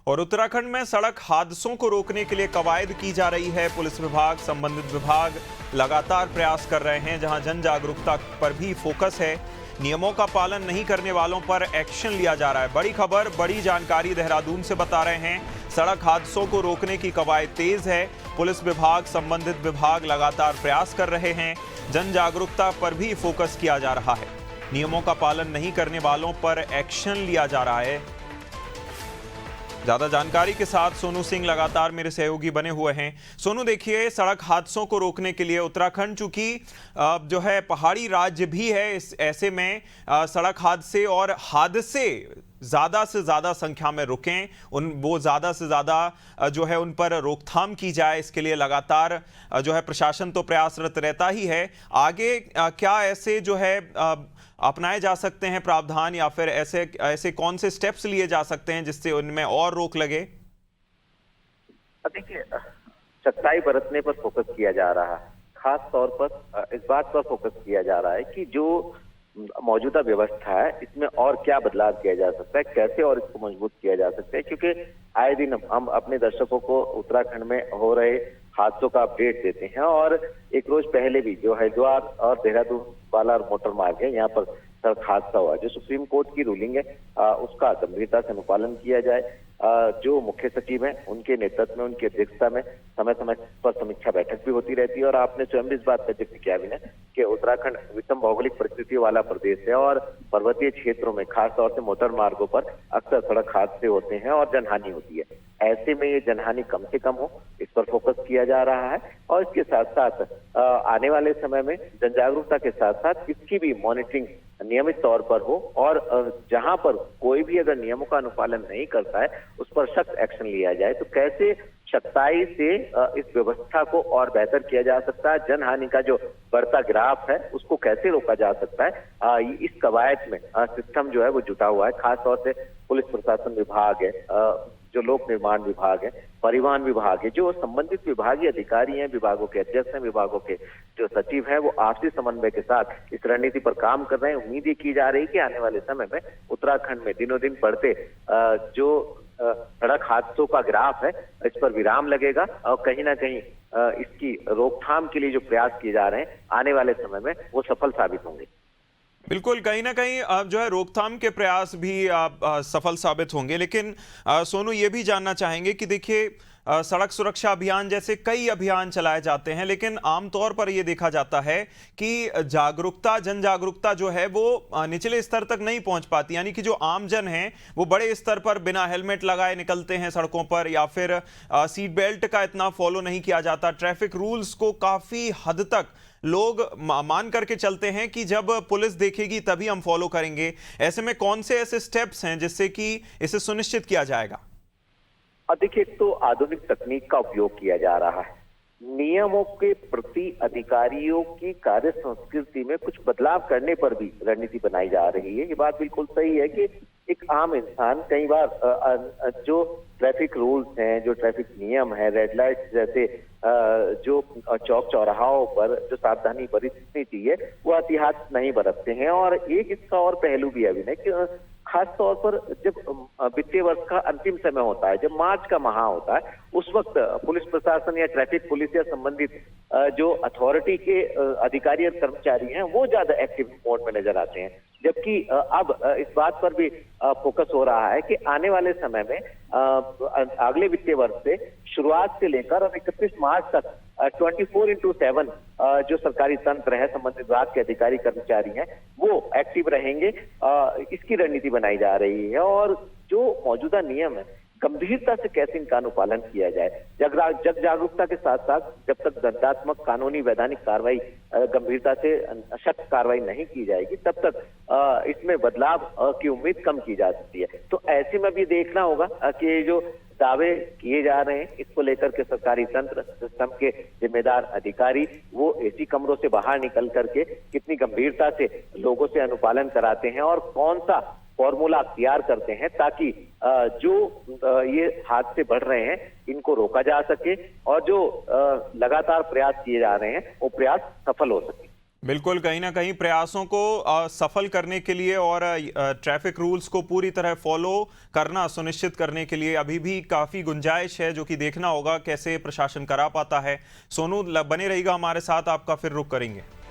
और उत्तराखंड में सड़क हादसों को रोकने के लिए कवायद की जा रही है। पुलिस विभाग, संबंधित विभाग लगातार प्रयास कर रहे हैं, जहां जन जागरूकता पर भी फोकस है। नियमों का पालन नहीं करने वालों पर एक्शन लिया जा रहा है। बड़ी खबर, बड़ी जानकारी देहरादून से बता रहे हैं। सड़क हादसों को रोकने की कवायद तेज है। पुलिस विभाग, संबंधित विभाग लगातार प्रयास कर रहे हैं। जन जागरूकता पर भी फोकस किया जा रहा है। नियमों का पालन नहीं करने वालों पर एक्शन लिया जा रहा है। ज्यादा जानकारी के साथ सोनू सिंह लगातार मेरे सहयोगी बने हुए हैं। सोनू, देखिए, सड़क हादसों को रोकने के लिए उत्तराखंड चूंकि जो है पहाड़ी राज्य भी है, इस ऐसे में सड़क हादसे और हादसे ज़्यादा से ज़्यादा संख्या में रुकें, वो ज़्यादा से ज़्यादा जो है उन पर रोकथाम की जाए, इसके लिए लगातार जो है प्रशासन तो प्रयासरत रहता ही है। आगे क्या ऐसे जो है अपनाए जा सकते हैं प्रावधान, या फिर ऐसे ऐसे कौन से स्टेप्स लिए जा सकते हैं जिससे उनमें और रोक लगे? देखिए, सख्ताई बरतने पर फोकस किया जा रहा है। खास तौर पर इस बात पर फोकस किया जा रहा है कि जो मौजूदा व्यवस्था है इसमें और क्या बदलाव किया जा सकता है, कैसे और इसको मजबूत किया जा सकता है, क्योंकि आए दिन हम अपने दर्शकों को उत्तराखंड में हो रहे हादसों का अपडेट देते हैं। और एक रोज पहले भी जो हरिद्वार और देहरादून वाला मोटर मार्ग है, यहाँ पर सड़क हादसा हुआ। जो सुप्रीम कोर्ट की रूलिंग है उसका गंभीरता से अनुपालन किया जाए। जो मुख्य सचिव हैं उनके नेतृत्व में, उनकी अध्यक्षता में समय समय पर समीक्षा बैठक भी होती रहती है। और आपने स्वयं भी इस बात का जिक्र किया भी ना कि उत्तराखंड विषम भौगोलिक परिस्थितियों वाला प्रदेश है और पर्वतीय क्षेत्रों में खासतौर से मोटर मार्गों पर अक्सर सड़क हादसे होते हैं और जनहानि होती है। ऐसे में ये जनहानि कम से कम हो, इस पर फोकस किया जा रहा है। और इसके साथ साथ आने वाले समय में जन जागरूकता के साथ साथ इसकी भी मॉनिटरिंग नियमित तौर पर हो। और जहां पर कोई भी अगर नियमों का अनुपालन नहीं करता है उस पर सख्त एक्शन लिया जाए। तो कैसे सख्ताई से इस व्यवस्था को और बेहतर किया जा सकता है, जनहानि का जो बढ़ता ग्राफ है उसको कैसे रोका जा सकता है, इस कवायद में सिस्टम जो है वो जुटा हुआ है। खास तौर से पुलिस प्रशासन विभाग है, जो लोक निर्माण विभाग है, परिवहन विभाग है, जो संबंधित विभागीय अधिकारी हैं, विभागों के अध्यक्ष हैं, विभागों के जो सचिव हैं, वो आपसी समन्वय के साथ इस रणनीति पर काम कर रहे हैं। उम्मीद ये की जा रही है कि आने वाले समय में उत्तराखंड में दिनों दिन बढ़ते जो सड़क हादसों का ग्राफ है इस पर विराम लगेगा और कहीं ना कहीं इसकी रोकथाम के लिए जो प्रयास किए जा रहे हैं आने वाले समय में वो सफल साबित होंगे। बिल्कुल, कहीं ना कहीं जो है रोकथाम के प्रयास भी सफल साबित होंगे। लेकिन सोनू, ये भी जानना चाहेंगे कि देखिए, सड़क सुरक्षा अभियान जैसे कई अभियान चलाए जाते हैं, लेकिन आमतौर पर यह देखा जाता है कि जागरूकता, जन जागरूकता जो है वो निचले स्तर तक नहीं पहुंच पाती। यानी कि जो आमजन है वो बड़े स्तर पर बिना हेलमेट लगाए निकलते हैं सड़कों पर, या फिर सीट बेल्ट का इतना फॉलो नहीं किया जाता। ट्रैफिक रूल्स को काफी हद तक लोग मान करके चलते हैं कि जब पुलिस देखेगी तभी हम फॉलो करेंगे। ऐसे में कौन से ऐसे स्टेप्स हैं जिससे कि इसे सुनिश्चित किया जाएगा? और देखिए, तो आधुनिक तकनीक का उपयोग किया जा रहा है। नियमों के प्रति अधिकारियों की कार्य संस्कृति में कुछ बदलाव करने पर भी रणनीति बनाई जा रही है। ये बात बिल्कुल सही है कि एक आम इंसान कई बार जो ट्रैफिक रूल्स हैं, जो ट्रैफिक नियम है, रेड लाइट जैसे जो चौक चौराहों पर जो सावधानी बरतनी चाहिए वो एहतियात नहीं बरतते हैं। और एक इसका और पहलू भी है अभी कि खास तौर पर जब वित्तीय वर्ष का अंतिम समय होता है, जब मार्च का माह होता है, उस वक्त पुलिस प्रशासन या ट्रैफिक पुलिस या संबंधित जो अथॉरिटी के अधिकारी और कर्मचारी हैं वो ज्यादा एक्टिव मोड में नजर आते हैं। जबकि अब इस बात पर भी फोकस हो रहा है कि आने वाले समय में अगले वित्तीय वर्ष से शुरुआत से लेकर और 31 मार्च तक 24/7 जो सरकारी तंत्र है, संबंधित विभाग के अधिकारी कर्मचारी हैं, वो एक्टिव रहेंगे। इसकी रणनीति बनाई जा रही है। और जो मौजूदा नियम है गंभीरता से कैसे इनका अनुपालन किया जाए, जग जागरूकता के साथ साथ जब तक दंडात्मक, कानूनी, वैधानिक कार्रवाई गंभीरता से सख्त कार्रवाई नहीं की जाएगी तब तक इसमें बदलाव की उम्मीद कम की जा सकती है। तो ऐसे में भी देखना होगा कि जो दावे किए जा रहे हैं इसको लेकर के सरकारी तंत्र, सिस्टम के जिम्मेदार अधिकारी वो एसी कमरों से बाहर निकल करके कितनी गंभीरता से लोगों से अनुपालन कराते हैं और कौन सा फॉर्मूला अख्तियार करते हैं ताकि जो ये हादसे बढ़ रहे हैं इनको रोका जा सके और जो लगातार प्रयास किए जा रहे हैं वो प्रयास सफल हो सके। बिल्कुल, कहीं ना कहीं प्रयासों को सफल करने के लिए और ट्रैफिक रूल्स को पूरी तरह फॉलो करना सुनिश्चित करने के लिए अभी भी काफ़ी गुंजाइश है, जो कि देखना होगा कैसे प्रशासन करा पाता है। सोनू बने रहिएगा हमारे साथ, आपका फिर रुख करेंगे।